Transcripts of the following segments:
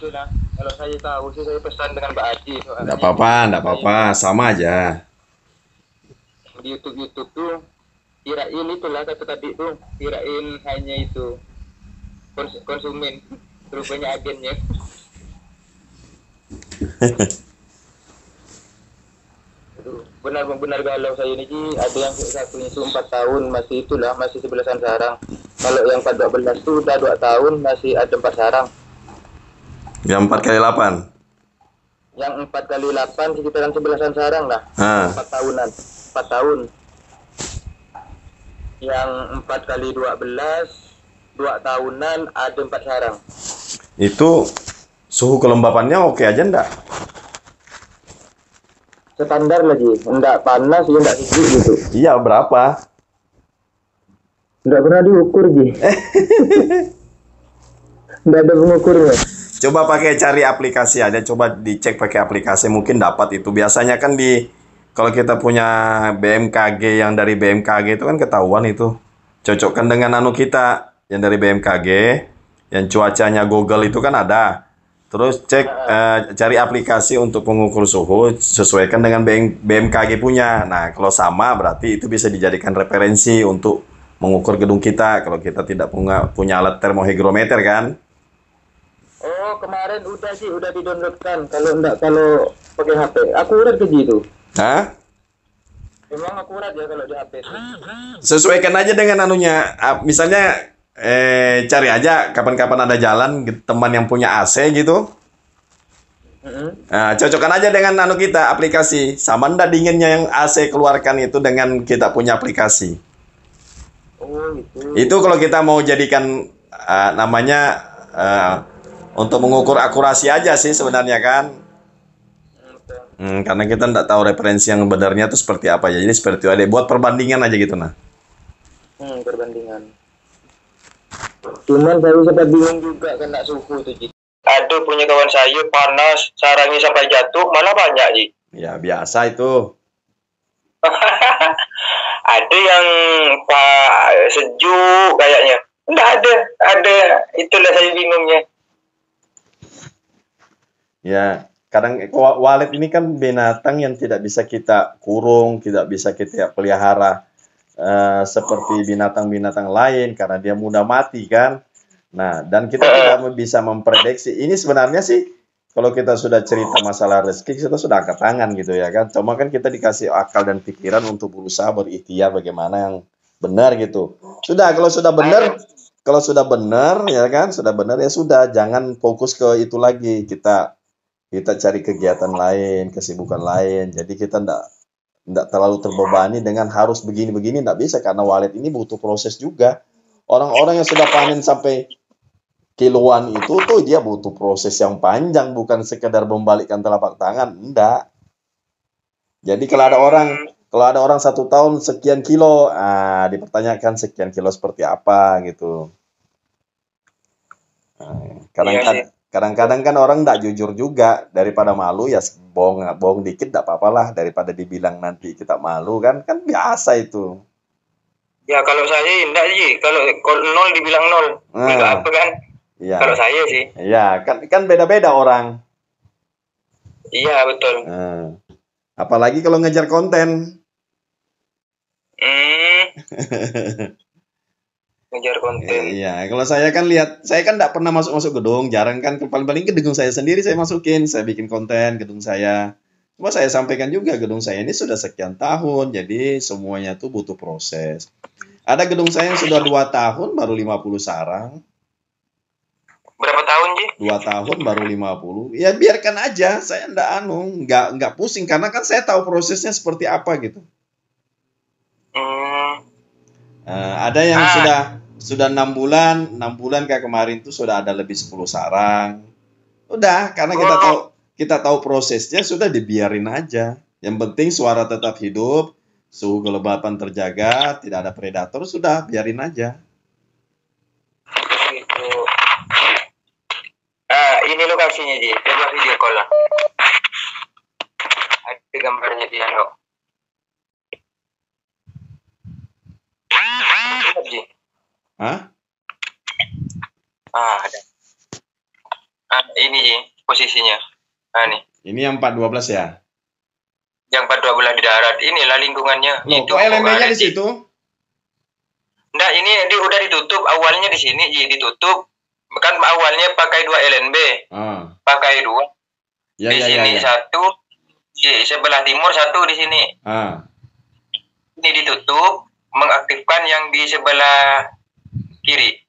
itu nah. Kalau saya tahu sih saya pesan dengan Mbak Aji Enggak soalnya apa-apa, enggak saya apa-apa, sama aja. di YouTube tuh kirain itulah kata tadi tuh kirain hanya itu konsumen rupanya agennya. Benar-benar galau saya ini Ji. Ada yang satunya itu 4 tahun masih itulah masih 11-an sarang. Kalau yang 14 itu udah 2 tahun masih ada 4 sarang. Yang 4 kali 8. Yang 4 kali 8 sekitaran 11-an sarang lah. Nah, 4 tahunan. 4 tahun. Yang 4 kali 12 2 tahunan ada 4 sarang. itu suhu kelembapannya oke aja enggak? Standar lagi, enggak panas ya enggak sejuk gitu. Iya, berapa? Enggak pernah diukur Ji. Enggak ada pengukurnya. Coba pakai cari aplikasi aja, coba dicek pakai aplikasi mungkin dapat itu. Biasanya kan kalau kita punya BMKG yang dari BMKG itu kan ketahuan itu. Cocokkan dengan anu kita yang dari BMKG, yang cuacanya Google itu kan ada. Terus cek cari aplikasi untuk pengukur suhu sesuaikan dengan BMKG punya. Nah, kalau sama berarti itu bisa dijadikan referensi untuk mengukur gedung kita kalau kita tidak punya alat termohygrometer kan. Oh, kemarin udah sih, udah di-downloadkan. Kalau pakai HP. Akurat ke gitu. Hah? Memang akurat ya kalau di HP itu. Sesuaikan aja dengan anunya. Misalnya cari aja kapan-kapan ada jalan teman yang punya AC gitu. Nah, cocokkan aja dengan anu kita aplikasi. Sama ndak dinginnya yang AC keluarkan itu dengan kita punya aplikasi. Oh, gitu. Itu kalau kita mau jadikan namanya untuk mengukur akurasi aja sih sebenarnya kan. Karena kita nggak tahu referensi yang benarnya itu seperti apa ya. Jadi seperti itu ada buat perbandingan aja gitu nah. Perbandingan. Cuman saya sempat bingung juga kena suhu tuh Ji. Ada punya kawan saya panas, sarangnya sampai jatuh, malah banyak Ji. Ya biasa itu. Ada yang sejuk kayaknya. Enggak ada. Itulah saya bingungnya. Ya, kadang walet ini kan binatang yang tidak bisa kita kurung, tidak bisa kita pelihara seperti binatang-binatang lain karena dia mudah mati kan. Nah, dan kita tidak bisa memprediksi. Ini sebenarnya sih kalau kita sudah cerita masalah rezeki kita sudah angkat tangan gitu ya kan. Cuma kan kita dikasih akal dan pikiran untuk berusaha berikhtiar bagaimana yang benar gitu. Sudah kalau sudah benar ya kan, sudah benar ya sudah, jangan fokus ke itu lagi. Kita cari kegiatan lain, kesibukan lain. Jadi kita ndak terlalu terbebani dengan harus begini-begini, ndak bisa karena walet ini butuh proses juga. Orang-orang yang sudah panen sampai kiloan itu tuh dia butuh proses yang panjang, bukan sekedar membalikkan telapak tangan, enggak. Jadi kalau ada orang 1 tahun sekian kilo, dipertanyakan sekian kilo seperti apa gitu. Kadang-kadang kan orang nggak jujur juga, daripada malu ya bohong dikit nggak apa-apa lah daripada dibilang nanti kita malu kan biasa itu. Ya kalau saya enggak sih, kalau nol dibilang nol, enggak apa kan? Iya. Kalau saya sih. Iya, kan beda-beda orang. Iya betul. Apalagi kalau ngejar konten. Ngejar konten. Iya, kalau saya kan saya kan nggak pernah masuk gedung, jarang kan, paling-paling ke gedung saya sendiri saya masukin, saya bikin konten gedung saya. Cuma saya sampaikan juga gedung saya ini sudah sekian tahun, jadi semuanya tuh butuh proses. Ada gedung saya yang sudah 2 tahun baru 50 sarang. Berapa tahun Ji? 2 tahun baru 50. Ya biarkan aja, saya nggak pusing karena kan saya tahu prosesnya seperti apa gitu. Ada yang sudah 6 bulan kayak kemarin tuh sudah ada lebih 10 sarang. Udah, karena kita tahu prosesnya, sudah dibiarin aja. Yang penting suara tetap hidup, suhu kelembapan terjaga, tidak ada predator, sudah biarin aja. Gitu. Ini lokasinya Ji, coba video call lah. Ada gambarnya dia loh. Hah? Ada. Ini Ji, posisinya. Nah nih. Ini yang 412 ya? Yang 412 di darat. Inilah lingkungannya. Loh, Itu kok LMB-nya ada di situ? Enggak, ini udah ditutup. Awalnya di sini Ji, ditutup. Kan awalnya pakai 2 LNB. Pakai 2. Ya, di sini satu, di sebelah timur satu di sini. Ini ditutup, mengaktifkan yang di sebelah kiri.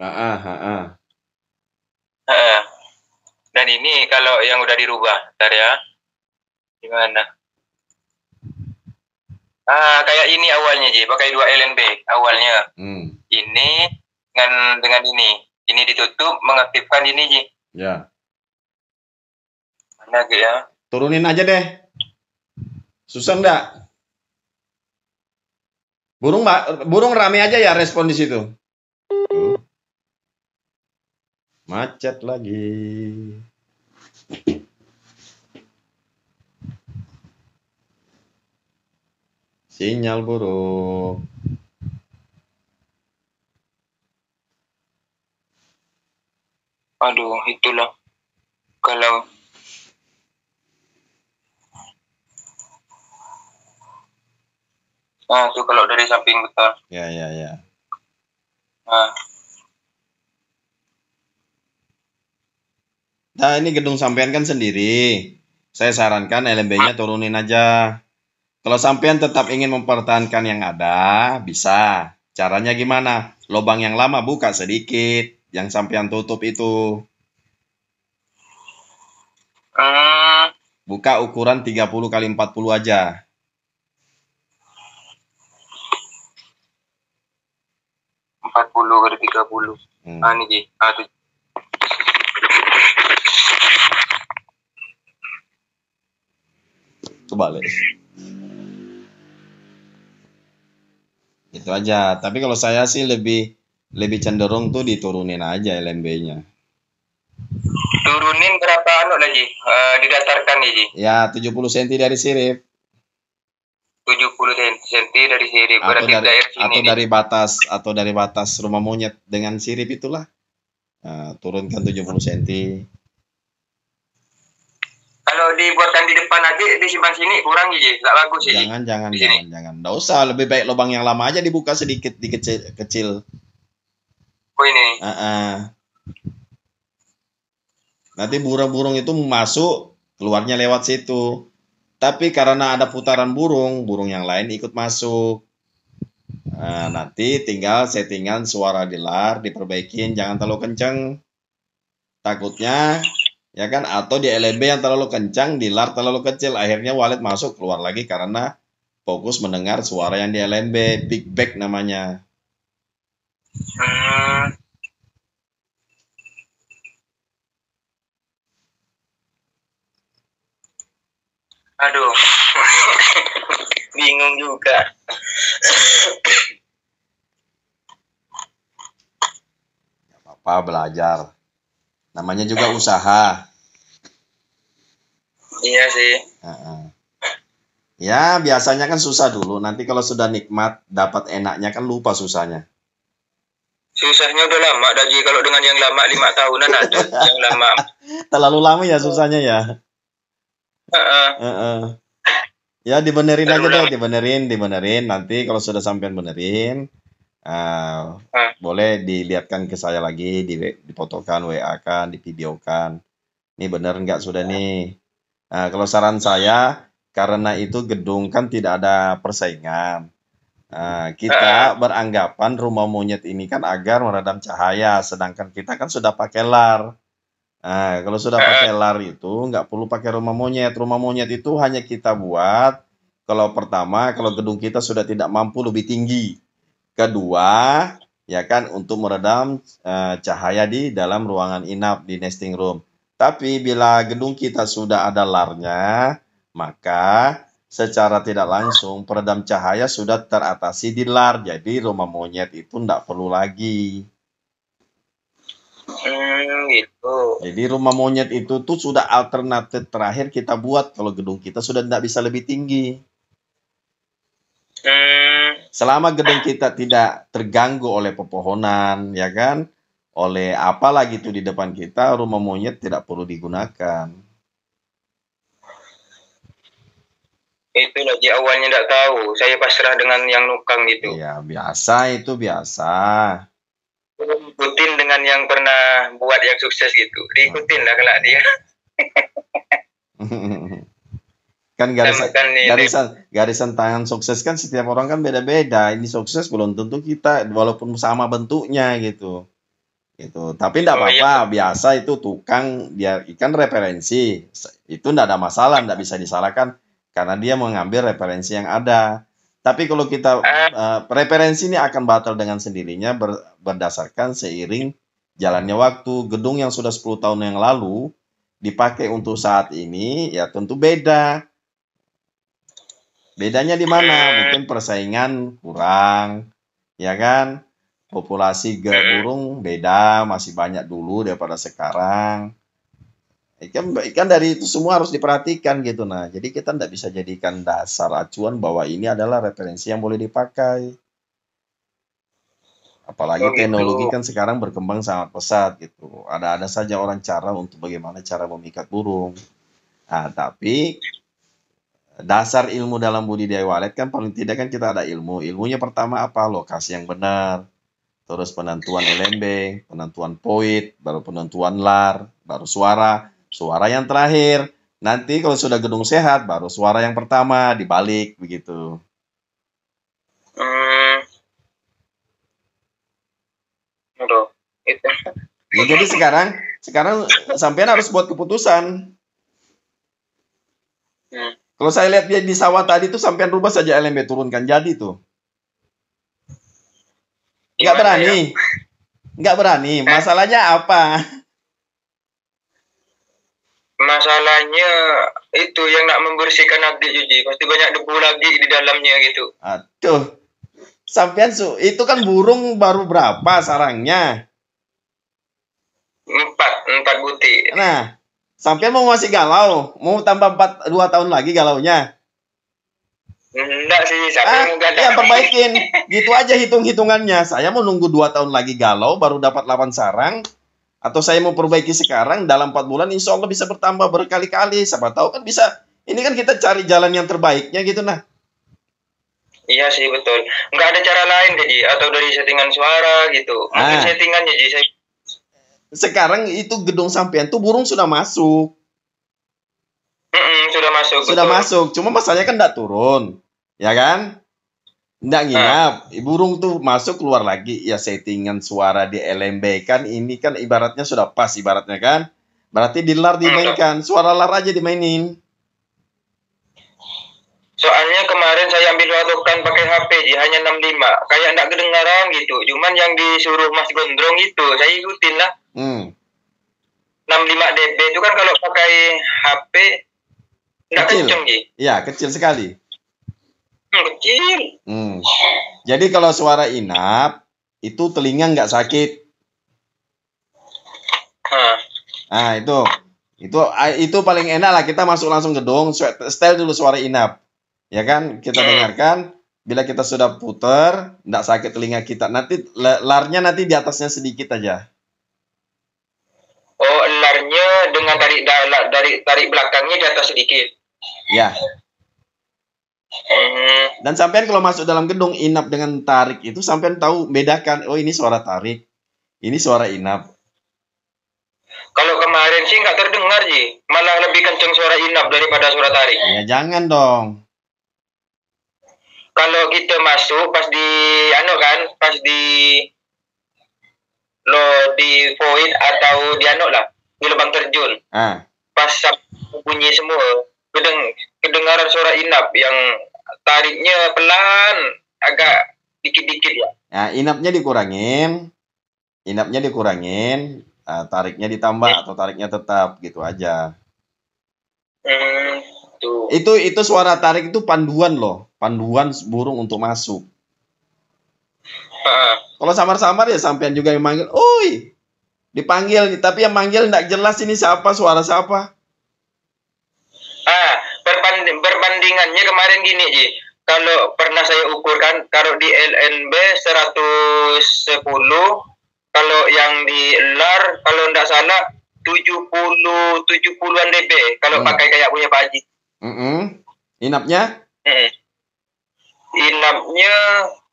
Dan ini kalau yang udah dirubah, bentar ya. Gimana? Kayak ini awalnya Ji, pakai 2 LNB awalnya. Ini dengan ini ditutup, mengaktifkan ini Ji. Ya. Mana ya? Turunin aja deh. Susah enggak? Burung rame aja ya respon di situ. Macet lagi. Sinyal buruk. Aduh, itulah. Kalau itu kalau dari samping betul. Ya. Nah, ini gedung sampean kan sendiri. Saya sarankan LMB-nya turunin aja. Kalau sampean tetap ingin mempertahankan yang ada, bisa. Caranya gimana? Lubang yang lama buka sedikit, yang sampean tutup itu. Buka ukuran 30 kali 40 aja. Kali 30. Ini Ji. Kebalik. Itu aja. Tapi kalau saya sih lebih cenderung tuh diturunin aja LMB-nya. Turunin berapa lagi? Didatarkan nih Ji? Ya 70 cm dari sirip. 70 cm dari sirip. Atau dari batas rumah monyet dengan sirip itulah. Turunkan 70 cm. Kalau dibuatkan di depan aja di sebelah sini kurang Ji, nggak bagus sih. Jangan. Nggak usah, lebih baik lubang yang lama aja dibuka sedikit kecil. Oh ini. Nanti burung-burung itu masuk, keluarnya lewat situ. Tapi karena ada putaran burung yang lain ikut masuk. Nanti tinggal settingan suara di lar, diperbaikin, jangan terlalu kenceng. Takutnya, ya kan, atau di LMB yang terlalu kencang, di lar terlalu kecil, akhirnya walet masuk, keluar lagi karena fokus mendengar suara yang di LMB, big back namanya. Aduh, bingung juga. Gak apa-apa, belajar. Namanya juga usaha. Iya sih. Ya, biasanya kan susah dulu. Nanti kalau sudah nikmat, dapat enaknya kan lupa susahnya. Susahnya udah lama, Daji. Kalau dengan yang lama 5 tahunan ada yang lama. Terlalu lama ya susahnya ya. Ya dibenerin aja deh, dibenerin. Nanti kalau sudah sampean benerin, boleh dilihatkan ke saya lagi, difotokan, WA kan, divideokan. Ini bener nggak sudah nih? Kalau saran saya, karena itu gedung kan tidak ada persaingan. Kita beranggapan rumah monyet ini kan agar meredam cahaya, sedangkan kita kan sudah pakai lar. Kalau sudah pakai lar itu nggak perlu pakai rumah monyet. Rumah monyet itu hanya kita buat kalau pertama, kalau gedung kita sudah tidak mampu lebih tinggi. Kedua, ya kan untuk meredam cahaya di dalam ruangan inap di nesting room. Tapi bila gedung kita sudah ada larnya, maka secara tidak langsung peredam cahaya sudah teratasi di lar. Jadi rumah monyet itu tidak perlu lagi. Gitu. Jadi rumah monyet itu tuh sudah alternatif terakhir kita buat kalau gedung kita sudah tidak bisa lebih tinggi. Selama gedung kita tidak terganggu oleh pepohonan, ya kan, oleh apa lagi itu di depan kita, rumah monyet tidak perlu digunakan. Itulah, Ji, awalnya tidak tahu. Saya pasrah dengan yang nukang gitu. Iya, biasa itu biasa. Ikutin dengan yang pernah buat yang sukses gitu. Diikutin lah kalau dia. Kan garisan tangan sukses kan setiap orang kan beda-beda. Ini sukses belum tentu kita walaupun sama bentuknya gitu. Gitu. Tapi enggak apa-apa, biasa itu tukang dia ikan referensi. Itu enggak ada masalah, enggak bisa disalahkan karena dia mengambil referensi yang ada. Tapi kalau kita referensi ini akan batal dengan sendirinya berdasarkan seiring jalannya waktu. Gedung yang sudah 10 tahun yang lalu dipakai untuk saat ini ya tentu beda. Bedanya di mana? Mungkin persaingan kurang, ya kan? Populasi burung beda, masih banyak dulu daripada sekarang. Ikan dari itu semua harus diperhatikan gitu. Nah, jadi kita tidak bisa jadikan dasar acuan bahwa ini adalah referensi yang boleh dipakai. Apalagi teknologi kan sekarang berkembang sangat pesat gitu. Ada saja orang cara untuk bagaimana cara memikat burung. Nah, tapi dasar ilmu dalam budidaya walet kan paling tidak kan kita ada ilmu. Ilmunya pertama apa? Lokasi yang benar. Terus penentuan LMB, penentuan poid, baru penentuan lar, baru suara. Suara yang terakhir. Nanti kalau sudah gedung sehat, baru suara yang pertama dibalik begitu. Ya, jadi sekarang sampean harus buat keputusan. Kalau saya lihat dia di sawah tadi tuh sampean rubah saja LMB turunkan jadi tuh. Nggak berani. Nggak berani. Masalahnya apa? Masalahnya itu yang nak membersihkan lagi Ji. Pasti banyak debu lagi di dalamnya gitu. Aduh. Sampean itu kan burung baru berapa sarangnya? 4 butir. Nah, sampean mau masih galau? Mau tambah 2 tahun lagi galaunya? Enggak sih, siapa yang mau galau? Ya perbaikin. Gitu aja hitung-hitungannya. Saya mau nunggu 2 tahun lagi galau baru dapat 8 sarang. Atau saya mau perbaiki sekarang dalam 4 bulan insya Allah bisa bertambah berkali-kali. Siapa tahu kan bisa. Ini kan kita cari jalan yang terbaiknya gitu nah. Iya sih betul. Nggak ada cara lain Ji, atau dari settingan suara gitu. Mungkin settingannya Ji. Sekarang itu gedung sampean tuh burung sudah masuk. Sudah masuk. Sudah betul. Masuk. Cuma masalahnya kan enggak turun. Ya kan? Enggak nginap. Burung tuh masuk keluar lagi. Ya settingan suara di LMB kan ini kan ibaratnya sudah pas ibaratnya kan. Berarti di lar dimainkan. Suara lar aja dimainin. Soalnya kemarin saya ambil patokan pakai HP Ji, hanya 65. Kayak enggak kedengaran gitu. Cuman yang disuruh Mas Gondrong itu saya ikutin lah. 65 dB itu kan kalau pakai HP enggak kenceng Ji. Iya, kecil sekali. Kecil. Jadi kalau suara inap itu telinga nggak sakit. Nah itu paling enak lah, kita masuk langsung gedung, setel dulu suara inap. Ya kan, kita dengarkan, bila kita sudah putar, nggak sakit telinga kita. Nanti larnya nanti di atasnya sedikit aja. Oh, larnya dengan tarik belakangnya di atas sedikit. Ya. Dan sampean kalau masuk dalam gedung inap dengan tarik itu sampean tahu bedakan, oh ini suara tarik, ini suara inap. Kalau kemarin sih nggak terdengar Ji, malah lebih kenceng suara inap daripada suara tarik. Ya jangan dong. Kalau kita masuk pas di void atau di di lubang terjun. Pas bunyi semua, kedengaran suara inap yang tariknya pelan, agak dikit-dikit ya. Nah, inapnya dikurangin, tariknya ditambah atau tariknya tetap gitu aja. Itu suara tarik itu panduan loh, panduan burung untuk masuk. Kalau samar-samar ya sampean juga yang manggil, oi, dipanggil, tapi yang manggil enggak jelas ini siapa, suara siapa. Perbandingannya kemarin gini Ji, kalau pernah saya ukurkan, taruh di LNB 110 Kalau yang di LAR kalau enggak salah 70-an dB kalau pakai kayak punya Pak Haji. Inapnya? Inapnya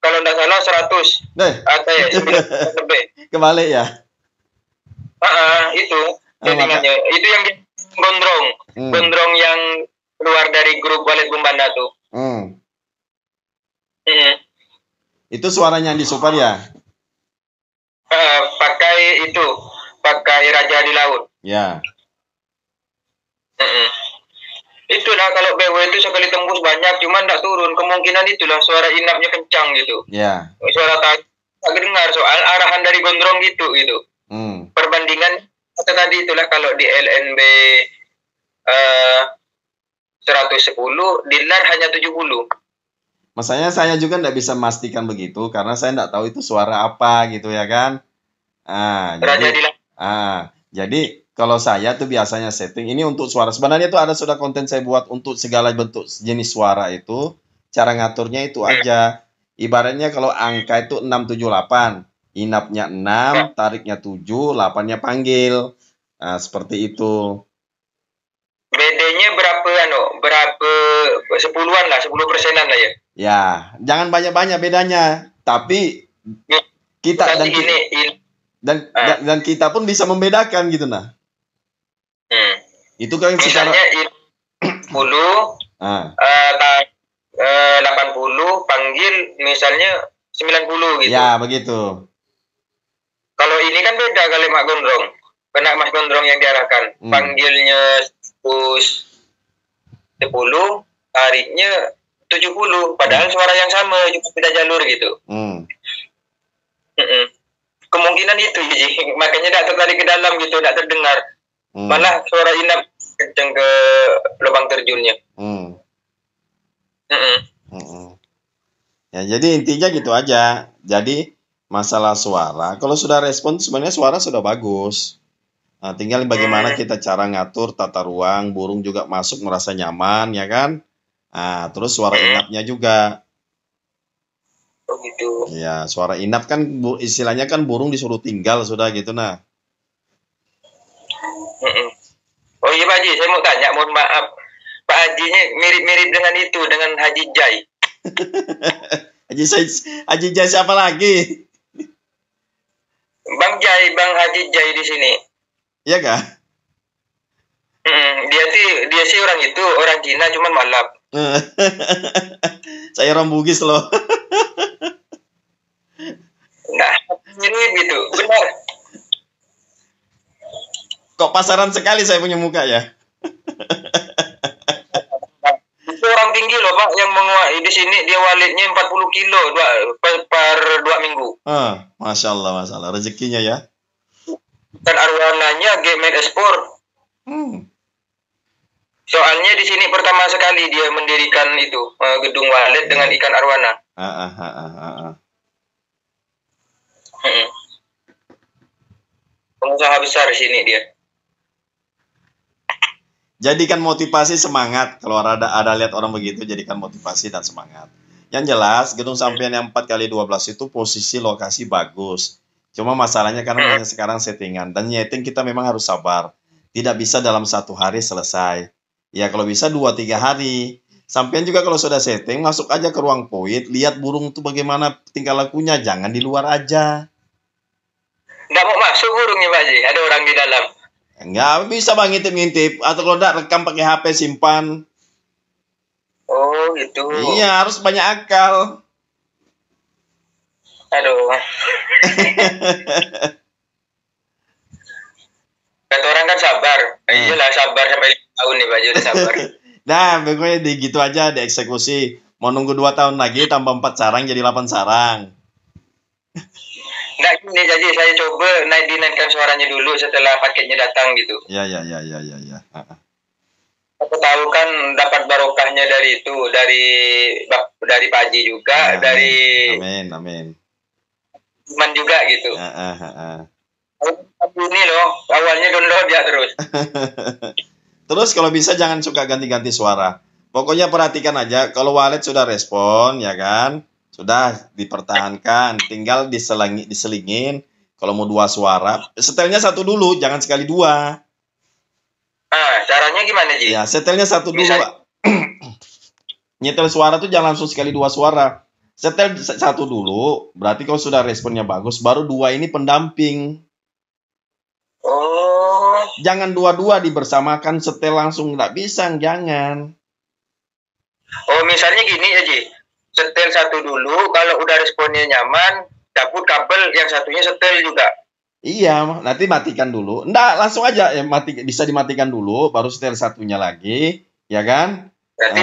kalau enggak salah 100. Atau ya 9 lebih. Kebalik ya? Itu settingannya. Itu yang gondrong. Gondrong yang keluar dari grup Walet Bumbana tuh. Itu suaranya di Super ya? Pakai Raja di Laut. Ya. Itulah kalau BW itu sekali tembus banyak, cuman tidak turun. Kemungkinan itulah suara inapnya kencang gitu. Ya. Suara tak dengar soal arahan dari gondrong gitu. Perbandingan tadi itulah kalau di LNB 110, di LAR hanya 70. Masanya saya juga tidak bisa memastikan begitu karena saya tidak tahu itu suara apa gitu ya kan. Jadi kalau saya tuh biasanya setting ini untuk suara. Sebenarnya tuh ada sudah konten saya buat untuk segala bentuk jenis suara itu. Cara ngaturnya itu aja. Ibaratnya kalau angka itu 678, inapnya 6, tariknya 7, 8-nya panggil. Nah, seperti itu. BD-nya berapa 10-an lah, 10%-an lah ya. Ya, jangan banyak-banyak bedanya. Tapi kita dan kita pun bisa membedakan gitu nah. Itu kan misalnya secara 80 panggil misalnya 90 gitu. Ya, begitu. Kalau ini kan beda kali Mak Gondrong. Kena Mas Gondrong yang diarahkan. Panggilnya 10, tariknya 70. Padahal suara yang sama, cuma beda jalur gitu. Kemungkinan itu, makanya tidak tertarik ke dalam gitu, tidak terdengar. Malah suara inap kenceng ke lubang terjunnya. Ya, jadi intinya gitu aja. Jadi masalah suara, kalau sudah respon sebenarnya suara sudah bagus. Nah, tinggal bagaimana kita cara ngatur tata ruang, burung juga masuk merasa nyaman, ya kan? Nah, terus suara inapnya juga. Oh gitu. Ya, suara inap kan istilahnya kan burung disuruh tinggal sudah gitu nah. Oh iya Pak Haji, saya mau tanya, mohon maaf. Pak Hajinya mirip-mirip dengan itu, dengan Haji Jai. Haji Jai siapa lagi? Bang Haji Jai di sini. Iya kah? Dia sih orang Cina cuman malap. Saya orang Bugis loh. Nah, mirip gitu, benar. Kok pasaran sekali saya punya muka ya? Itu orang tinggi loh Pak, yang menguasai di sini dia walitnya 40 kilo per 2 minggu. Masya Allah, rezekinya ya. Dan arwananya Gemet Espor. Soalnya di sini pertama sekali dia mendirikan itu gedung walet dengan ikan arwana. Pengusaha besar di sini dia. Jadikan motivasi semangat. Kalau ada lihat orang begitu, jadikan motivasi dan semangat. Yang jelas, gedung sampean yang 4x12 itu posisi lokasi bagus. Cuma masalahnya karena banyak sekarang settingan. Dan nyeting kita memang harus sabar. Tidak bisa dalam 1 hari selesai. Ya kalau bisa 2-3 hari. Sampean juga kalau sudah setting, masuk aja ke ruang poid. Lihat burung itu bagaimana tingkah lakunya. Jangan di luar aja. Nggak mau masuk burungnya Pak Haji, ada orang di dalam. Nggak bisa Bang ngintip-ngintip. Atau kalau enggak rekam pakai HP simpan. Oh gitu. Iya harus banyak akal. Aduh. Kata orang kan sabar. Iyalah sabar sampai 5 tahun nih Pak Haji, udah sabar. Nah pokoknya gitu aja dieksekusi. Mau nunggu 2 tahun lagi tambah 4 sarang jadi 8 sarang. Nah gini Haji, saya coba dinaikkan suaranya dulu setelah paketnya datang gitu. Ya. Aku tahu kan dapat barokahnya dari itu, dari Pak Haji juga, dari Amin. teman juga gitu. Ini loh, awalnya download ya terus. Terus kalau bisa jangan suka ganti-ganti suara. Pokoknya perhatikan aja, kalau walet sudah respon, ya kan? Sudah dipertahankan, tinggal diselingin. Kalau mau 2 suara, setelnya 1 dulu, jangan sekali 2. Caranya gimana, Ji? Ya, setelnya 1 dulu. Nyetel suara tuh jangan langsung sekali 2 suara. Setel 1 dulu, berarti kalau sudah responnya bagus, baru 2 ini pendamping. Oh. Jangan dua-dua dibersamakan setel langsung, nggak bisa, jangan. Oh, misalnya gini ya, Ji. Setel 1 dulu, kalau udah responnya nyaman, cabut kabel, yang satunya setel juga. Iya, nanti matikan dulu. Nggak, langsung aja ya, bisa dimatikan dulu, baru setel satunya lagi, ya kan? Berarti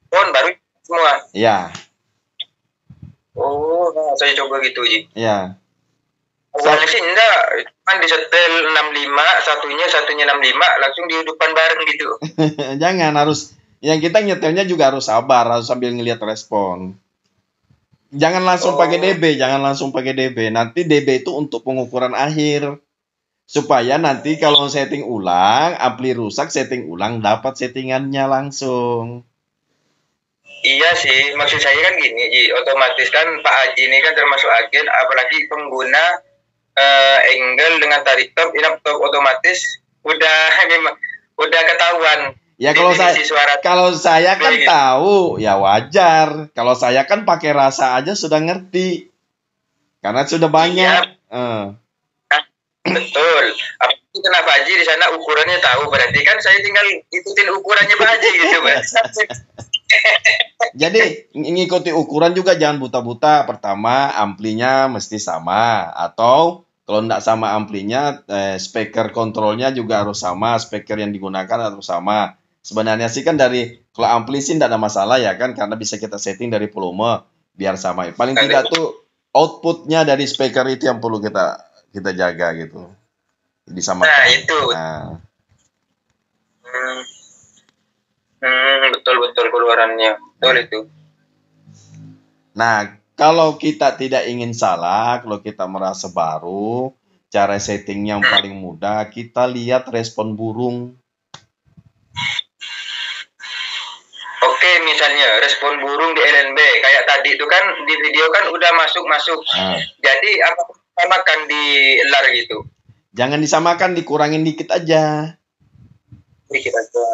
baru semua. Iya. Oh, saya coba gitu, Ji. Iya. Awalnya sih enggak, kan disetel 65, satunya 65, langsung dihidupkan bareng gitu. Jangan, harus yang kita nyetelnya juga harus sabar, harus sambil ngelihat respon. Jangan langsung pakai DB, jangan langsung pakai DB. Nanti DB itu untuk pengukuran akhir. Supaya nanti kalau setting ulang, ampli rusak, setting ulang, dapat settingannya langsung. Iya sih, maksud saya kan gini, Ji. Otomatis kan Pak Haji ini kan termasuk agen, apalagi pengguna angle dengan tarik top, inap top otomatis udah ketahuan. Ya kalau saya kan tahu, ya wajar. Kalau saya kan pakai rasa aja sudah ngerti. Karena sudah banyak. Iya. Betul. Kenapa Haji di sana ukurannya tahu, berarti kan saya tinggal ikutin ukurannya Pak Haji gitu, Mas. Jadi ngikuti ukuran juga jangan buta-buta. Pertama, amplinya mesti sama, atau kalau tidak sama amplinya, speaker kontrolnya juga harus sama, speaker yang digunakan harus sama. Sebenarnya sih kan kalau ampli sih tidak ada masalah ya kan, karena bisa kita setting dari volume biar sama. Paling tidak tuh outputnya dari speaker itu yang perlu kita jaga gitu. Disamakan. Nah itu. Betul keluarannya, betul itu. Nah, kalau kita tidak ingin salah, kalau kita merasa baru, cara setting yang paling mudah, kita lihat respon burung. Oke, misalnya respon burung di LNB kayak tadi itu kan di video kan udah masuk. Jadi apa samakan di LAR gitu? Jangan disamakan, dikurangin dikit aja. Dikit aja.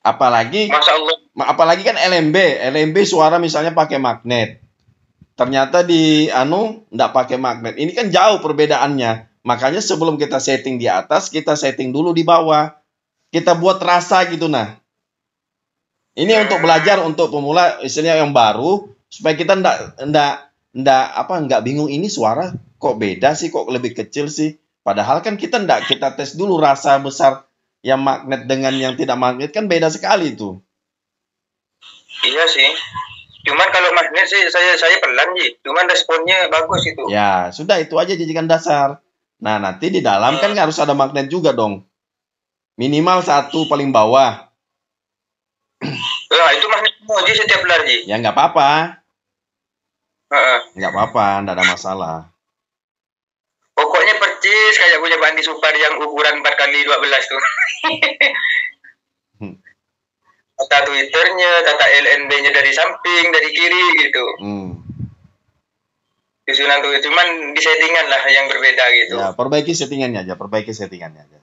Apalagi kan LMB suara misalnya pakai magnet. Ternyata di enggak pakai magnet. Ini kan jauh perbedaannya. Makanya sebelum kita setting di atas, kita setting dulu di bawah. Kita buat rasa gitu nah. Ini untuk belajar, untuk pemula, istilahnya yang baru, supaya kita enggak bingung, ini suara kok beda sih, kok lebih kecil sih. Padahal kan kita tes dulu rasa besar yang magnet dengan yang tidak magnet kan beda sekali tuh. Iya sih. Cuman kalau magnet sih saya pelan sih. Cuman responnya bagus itu. Ya, sudah itu aja jajikan dasar. Nah, nanti di dalam kan harus ada magnet juga dong. Minimal 1 paling bawah. Nah, itu magnet semua Ji setiap lar Ji. Ya nggak apa-apa. Nggak apa-apa, nggak ada masalah. Pokoknya percis kayak punya Bandi Supar yang ukuran 4x12 tuh. Tata Twitternya, tata LNB-nya dari samping, dari kiri gitu. Susunan tuh, cuman di settingan lah yang berbeda gitu. Ya, perbaiki settingannya aja.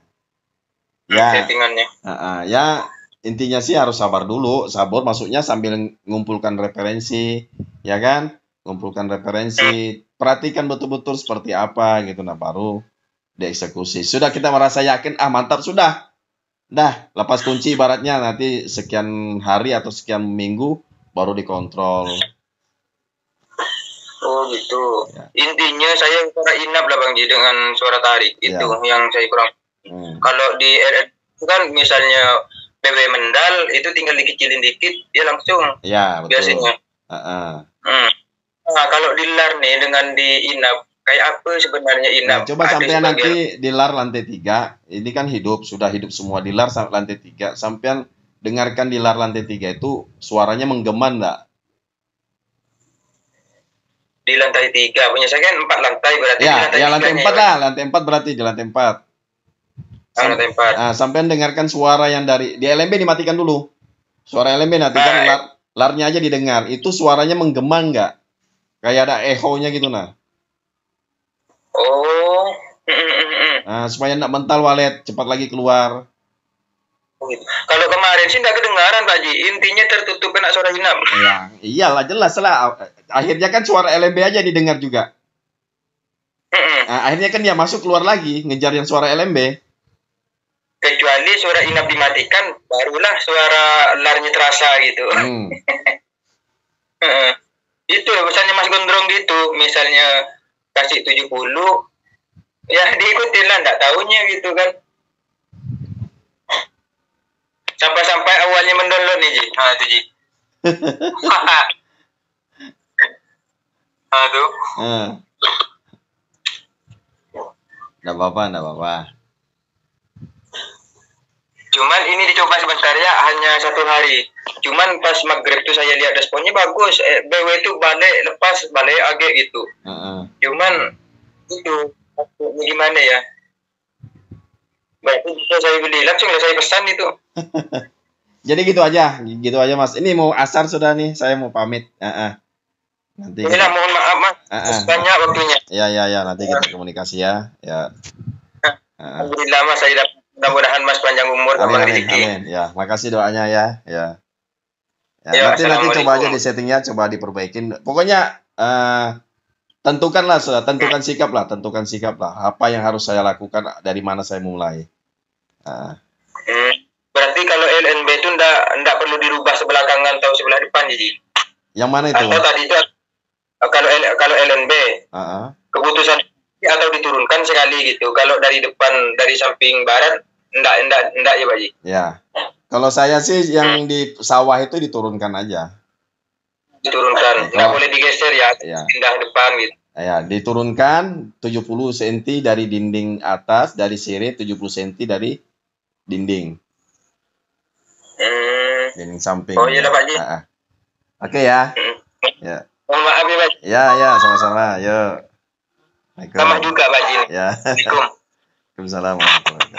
Ya, settingannya. Ya, intinya sih harus sabar dulu. Sabar maksudnya sambil ngumpulkan referensi, ya kan? Ngumpulkan referensi, perhatikan betul-betul seperti apa gitu, nah baru dieksekusi. Sudah kita merasa yakin, mantap sudah. Dah, lepas kunci ibaratnya nanti sekian hari atau sekian minggu baru dikontrol. Oh gitu. Ya. Intinya saya suara inap lah Bang Ji dengan suara tarik itu yang saya kurang. Kalau di RF kan misalnya PW mendal itu tinggal dikecilin dikit dia langsung. Ya betul. Biasanya. Nah kalau di LAR nih dengan di inap kayak apa sebenarnya inap? Nah, coba sampean nanti di LAR lantai 3, ini kan sudah hidup semua di LAR lantai 3. Sampean dengarkan di LAR lantai 3 itu suaranya menggema enggak? Di lantai 3, punya saya kan 4 lantai berarti ya, di lantai 4 lah, lantai 4 berarti di lantai 4. Lantai 4. Nah, sampean dengarkan suara yang di LMB dimatikan dulu. Suara LMB nanti kan LAR-nya aja didengar. Itu suaranya menggema enggak? Kayak ada echo-nya gitu nah. Oh. Nah, supaya enggak mental walet, cepat lagi keluar. Kalau kemarin sih enggak kedengaran Pak Ji, intinya tertutup kena suara Inap. Ya, iyalah jelas lah. Akhirnya kan suara LMB aja didengar juga. Nah, akhirnya kan dia masuk keluar lagi, ngejar yang suara LMB. Kecuali suara Inap dimatikan, barulah suara larnya terasa gitu. Itu misalnya Mas Gondrong gitu, misalnya kasih 70, ya diikutin lah, enggak tahunya gitu kan. Sampai-sampai awalnya mendownload nih Ji. Nah itu Ji. Aduh. Nggak apa-apa. Cuman ini dicoba sebentar ya, hanya 1 hari. Cuman pas maghrib tuh saya lihat responnya bagus. BW itu balik agak gitu. Cuman itu gimana ya? Berarti bisa saya beli langsung saya pesan itu. Jadi gitu aja Mas. Ini mau asar sudah nih, saya mau pamit. Nanti. Inilah mohon maaf Mas. Banyak waktunya. Ya, nanti kita komunikasi ya. Ya. Alhamdulillah Mas, saya mudah-mudahan Mas panjang umur, tambah rezeki. Amin. Ya, makasih doanya ya. Ya, nanti coba aja di settingnya, coba diperbaikin. Pokoknya tentukan sikap lah. Apa yang harus saya lakukan, dari mana saya mulai. Berarti kalau LNB itu enggak perlu dirubah sebelah kanan atau sebelah depan jadi. Yang mana itu? Atau tadi itu kalau LNB keputusan atau diturunkan sekali gitu. Kalau dari depan, dari samping barat enggak ya Pak Ji. Ya. Kalau saya sih yang di sawah itu diturunkan aja. Diturunkan, enggak boleh digeser ya. Pindah depan gitu. Ya, diturunkan 70 cm dari dinding atas, dari sirip 70 cm dari dinding. Dinding samping. Oh iya Pak Ji. Oke ya. Ya. Mohon maaf ya Pak Ji. Ya, sama-sama. Yuk. Sama juga Pak Ji. Ya. Assalamualaikum. Waalaikumsalam warahmatullahi wabarakatuh.